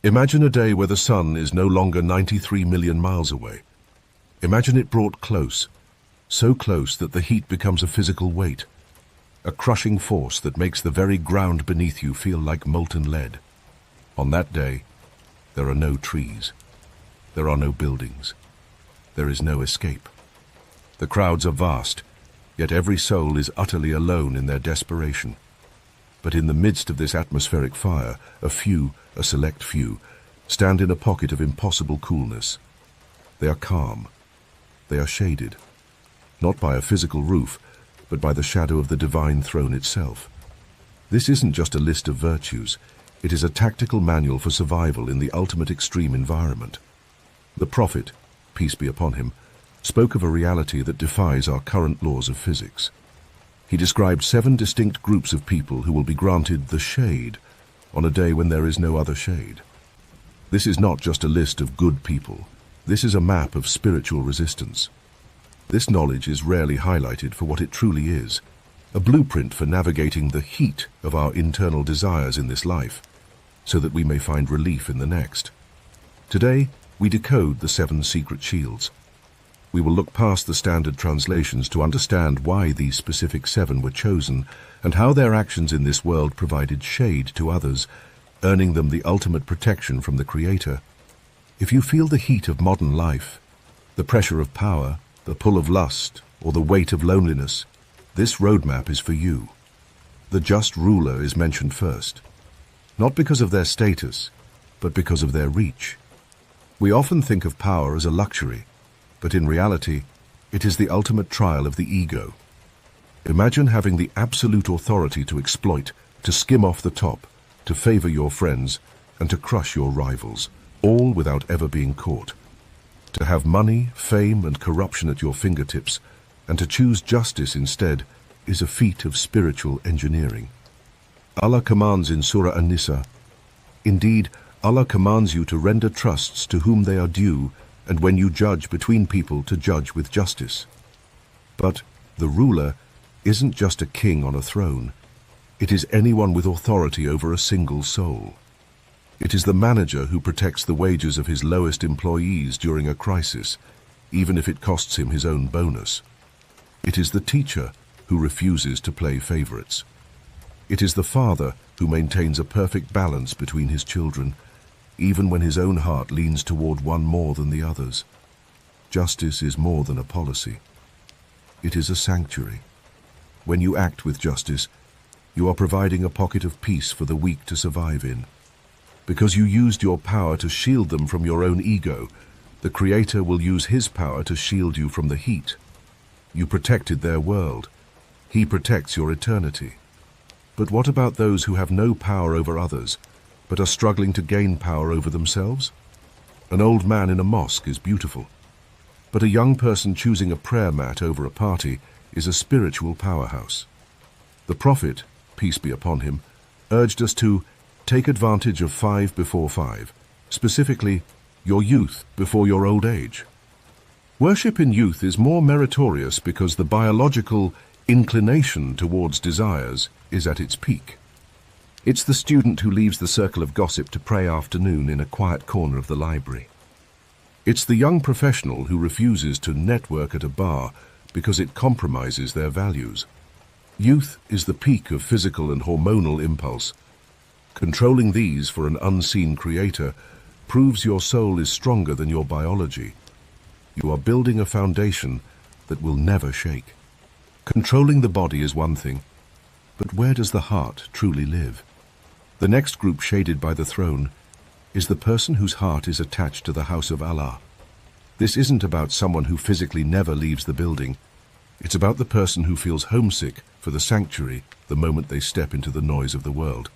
Imagine a day where the sun is no longer 93 million miles away. Imagine it brought close, so close that the heat becomes a physical weight, a crushing force that makes the very ground beneath you feel like molten lead. On that day, there are no trees. There are no buildings. There is no escape. The crowds are vast, yet every soul is utterly alone in their desperation. But in the midst of this atmospheric fire, a select few, stand in a pocket of impossible coolness. They are calm. They are shaded, not by a physical roof, but by the shadow of the divine throne itself. This isn't just a list of virtues. It is a tactical manual for survival in the ultimate extreme environment. The Prophet, peace be upon him, spoke of a reality that defies our current laws of physics. He described 7 distinct groups of people who will be granted the shade on a day when there is no other shade. This is not just a list of good people. This is a map of spiritual resistance. This knowledge is rarely highlighted for what it truly is, a blueprint for navigating the heat of our internal desires in this life, so that we may find relief in the next. Today, we decode the 7 secret shields. We will look past the standard translations to understand why these specific 7 were chosen and how their actions in this world provided shade to others, earning them the ultimate protection from the Creator. If you feel the heat of modern life, the pressure of power, the pull of lust, or the weight of loneliness, this roadmap is for you. The just ruler is mentioned first, not because of their status, but because of their reach. We often think of power as a luxury, but in reality, it is the ultimate trial of the ego. Imagine having the absolute authority to exploit, to skim off the top, to favor your friends, and to crush your rivals, all without ever being caught. To have money, fame, and corruption at your fingertips, and to choose justice instead, is a feat of spiritual engineering. Allah commands in Surah An-Nisa, "Indeed, Allah commands you to render trusts to whom they are due, and when you judge between people to judge with justice." But the ruler isn't just a king on a throne. It is anyone with authority over a single soul. It is the manager who protects the wages of his lowest employees during a crisis, even if it costs him his own bonus. It is the teacher who refuses to play favorites. It is the father who maintains a perfect balance between his children, even when his own heart leans toward one more than the others. Justice is more than a policy. It is a sanctuary. When you act with justice, you are providing a pocket of peace for the weak to survive in. Because you used your power to shield them from your own ego, the Creator will use His power to shield you from the heat. You protected their world. He protects your eternity. But what about those who have no power over others, but are struggling to gain power over themselves? An old man in a mosque is beautiful, but a young person choosing a prayer mat over a party is a spiritual powerhouse. The Prophet, peace be upon him, urged us to take advantage of 5 before 5, specifically your youth before your old age. Worship in youth is more meritorious because the biological inclination towards desires is at its peak. It's the student who leaves the circle of gossip to pray afternoon in a quiet corner of the library. It's the young professional who refuses to network at a bar because it compromises their values. Youth is the peak of physical and hormonal impulse. Controlling these for an unseen Creator proves your soul is stronger than your biology. You are building a foundation that will never shake. Controlling the body is one thing, but where does the heart truly live? The next group shaded by the throne is the person whose heart is attached to the house of Allah. This isn't about someone who physically never leaves the building. It's about the person who feels homesick for the sanctuary the moment they step into the noise of the world.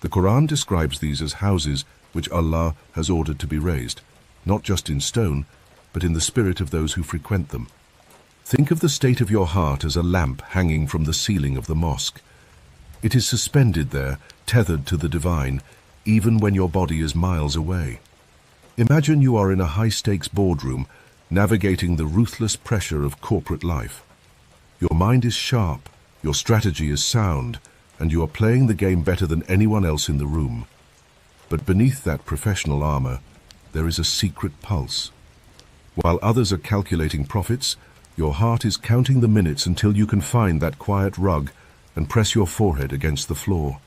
The Quran describes these as houses which Allah has ordered to be raised, not just in stone, but in the spirit of those who frequent them. Think of the state of your heart as a lamp hanging from the ceiling of the mosque. It is suspended there, tethered to the divine, even when your body is miles away. Imagine you are in a high-stakes boardroom, navigating the ruthless pressure of corporate life. Your mind is sharp, your strategy is sound, and you are playing the game better than anyone else in the room. But beneath that professional armor, there is a secret pulse. While others are calculating profits, your heart is counting the minutes until you can find that quiet rug and press your forehead against the floor.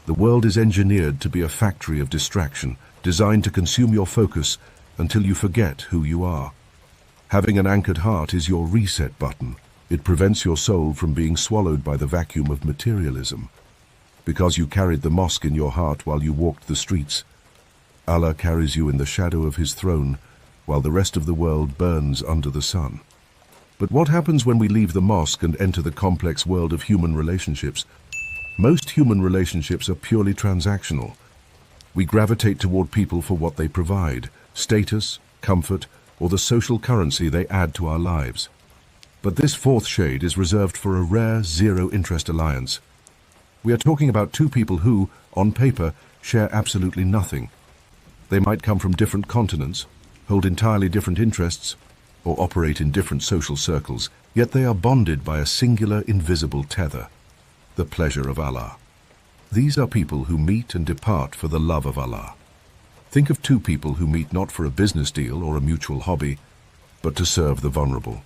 The world is engineered to be a factory of distraction, designed to consume your focus until you forget who you are. Having an anchored heart is your reset button. It prevents your soul from being swallowed by the vacuum of materialism. Because you carried the mosque in your heart while you walked the streets, Allah carries you in the shadow of his throne while the rest of the world burns under the sun. But what happens when we leave the mosque and enter the complex world of human relationships? Most human relationships are purely transactional. We gravitate toward people for what they provide, status, comfort, or the social currency they add to our lives. But this fourth shade is reserved for a rare zero-interest alliance. We are talking about two people who, on paper, share absolutely nothing. They might come from different continents, hold entirely different interests, or operate in different social circles, yet they are bonded by a singular invisible tether, the pleasure of Allah. These are people who meet and depart for the love of Allah. Think of two people who meet not for a business deal or a mutual hobby, but to serve the vulnerable.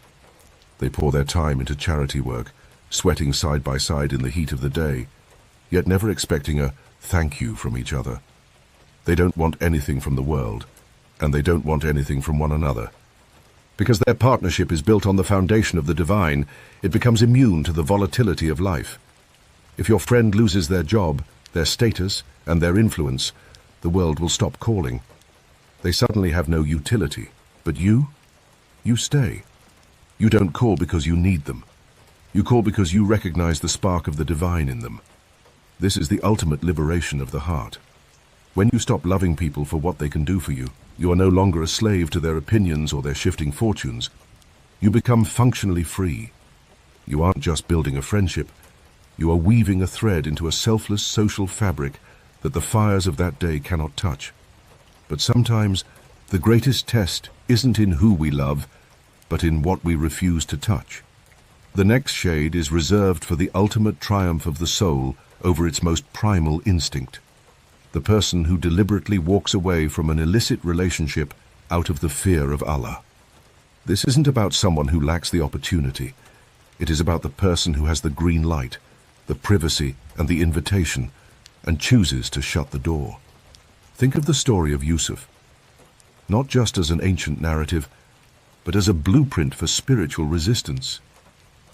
They pour their time into charity work, sweating side by side in the heat of the day, yet never expecting a thank you from each other. They don't want anything from the world, and they don't want anything from one another. Because their partnership is built on the foundation of the divine, it becomes immune to the volatility of life. If your friend loses their job, their status, and their influence, the world will stop calling. They suddenly have no utility. But you stay. You don't call because you need them. You call because you recognize the spark of the divine in them. This is the ultimate liberation of the heart. When you stop loving people for what they can do for you, you are no longer a slave to their opinions or their shifting fortunes. You become functionally free. You aren't just building a friendship. You are weaving a thread into a selfless social fabric that the fires of that day cannot touch. But sometimes, the greatest test isn't in who we love, but in what we refuse to touch. The next shade is reserved for the ultimate triumph of the soul over its most primal instinct. The person who deliberately walks away from an illicit relationship out of the fear of Allah. This isn't about someone who lacks the opportunity. It is about the person who has the green light, the privacy and the invitation, and chooses to shut the door. Think of the story of Yusuf, not just as an ancient narrative, but as a blueprint for spiritual resistance.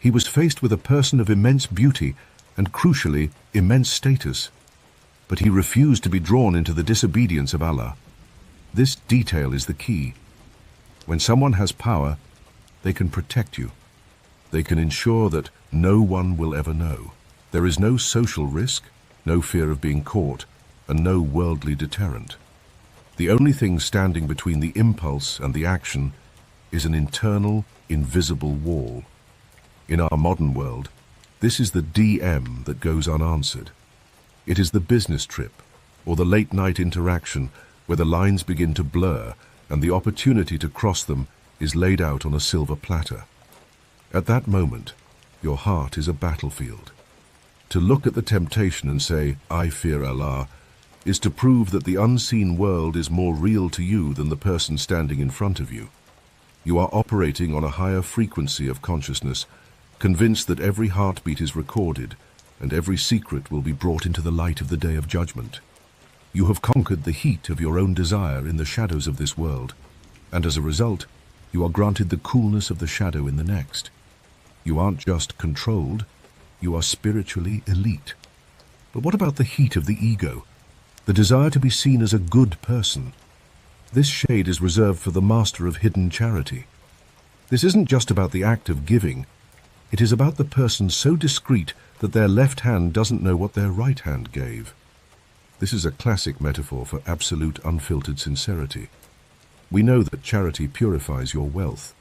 He was faced with a person of immense beauty and, crucially, immense status. But he refused to be drawn into the disobedience of Allah. This detail is the key. When someone has power, they can protect you. They can ensure that no one will ever know. There is no social risk, no fear of being caught, and no worldly deterrent. The only thing standing between the impulse and the action is an internal, invisible wall. In our modern world, this is the DM that goes unanswered. It is the business trip, or the late-night interaction where the lines begin to blur and the opportunity to cross them is laid out on a silver platter. At that moment, your heart is a battlefield. To look at the temptation and say, "I fear Allah," is to prove that the unseen world is more real to you than the person standing in front of you. You are operating on a higher frequency of consciousness, convinced that every heartbeat is recorded and every secret will be brought into the light of the day of judgment. You have conquered the heat of your own desire in the shadows of this world, and as a result, you are granted the coolness of the shadow in the next. You aren't just controlled, you are spiritually elite. But what about the heat of the ego, the desire to be seen as a good person? This shade is reserved for the master of hidden charity. This isn't just about the act of giving, it is about the person so discreet that their left hand doesn't know what their right hand gave. This is a classic metaphor for absolute unfiltered sincerity. We know that charity purifies your wealth.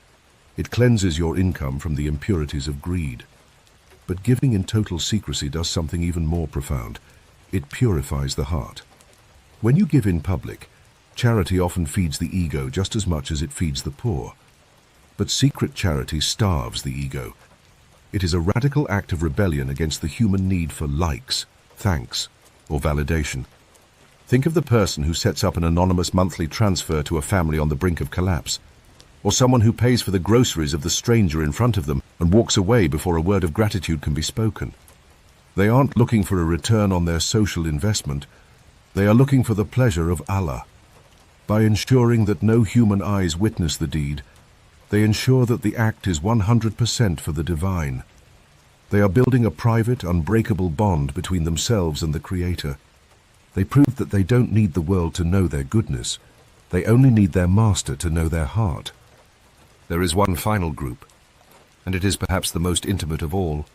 It cleanses your income from the impurities of greed. But giving in total secrecy does something even more profound. It purifies the heart. When you give in public, charity often feeds the ego just as much as it feeds the poor. But secret charity starves the ego. It is a radical act of rebellion against the human need for likes, thanks, or validation. Think of the person who sets up an anonymous monthly transfer to a family on the brink of collapse, or someone who pays for the groceries of the stranger in front of them and walks away before a word of gratitude can be spoken. They aren't looking for a return on their social investment. They are looking for the pleasure of Allah. By ensuring that no human eyes witness the deed, they ensure that the act is 100% for the divine. They are building a private, unbreakable bond between themselves and the Creator. They prove that they don't need the world to know their goodness. They only need their master to know their heart. There is one final group, and it is perhaps the most intimate of all.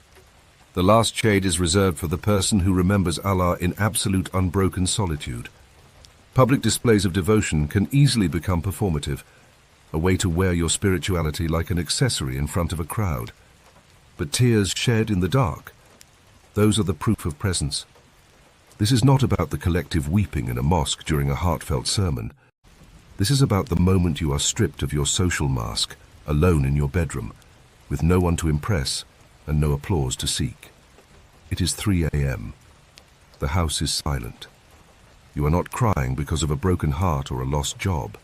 The last shade is reserved for the person who remembers Allah in absolute unbroken solitude. Public displays of devotion can easily become performative, a way to wear your spirituality like an accessory in front of a crowd. But tears shed in the dark, those are the proof of presence. This is not about the collective weeping in a mosque during a heartfelt sermon. This is about the moment you are stripped of your social mask, alone in your bedroom, with no one to impress and no applause to seek. It is 3 a.m. The house is silent. You are not crying because of a broken heart or a lost job.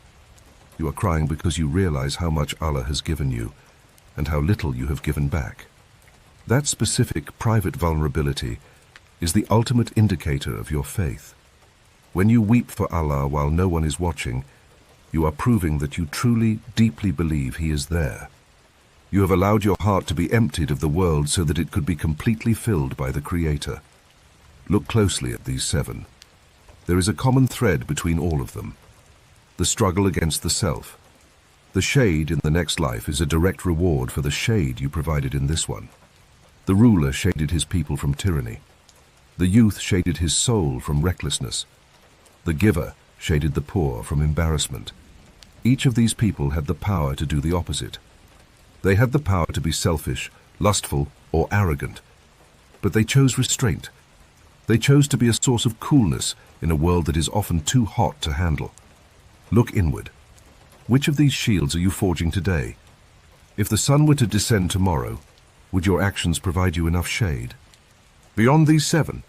You are crying because you realize how much Allah has given you and how little you have given back. That specific private vulnerability is the ultimate indicator of your faith. When you weep for Allah while no one is watching, you are proving that you truly, deeply believe He is there. You have allowed your heart to be emptied of the world so that it could be completely filled by the Creator. Look closely at these 7. There is a common thread between all of them: the struggle against the self. The shade in the next life is a direct reward for the shade you provided in this one. The ruler shaded his people from tyranny. The youth shaded his soul from recklessness. The giver shaded the poor from embarrassment. Each of these people had the power to do the opposite. They had the power to be selfish, lustful, or arrogant. But they chose restraint. They chose to be a source of coolness in a world that is often too hot to handle. Look inward. Which of these shields are you forging today? If the sun were to descend tomorrow, would your actions provide you enough shade? Beyond these 7,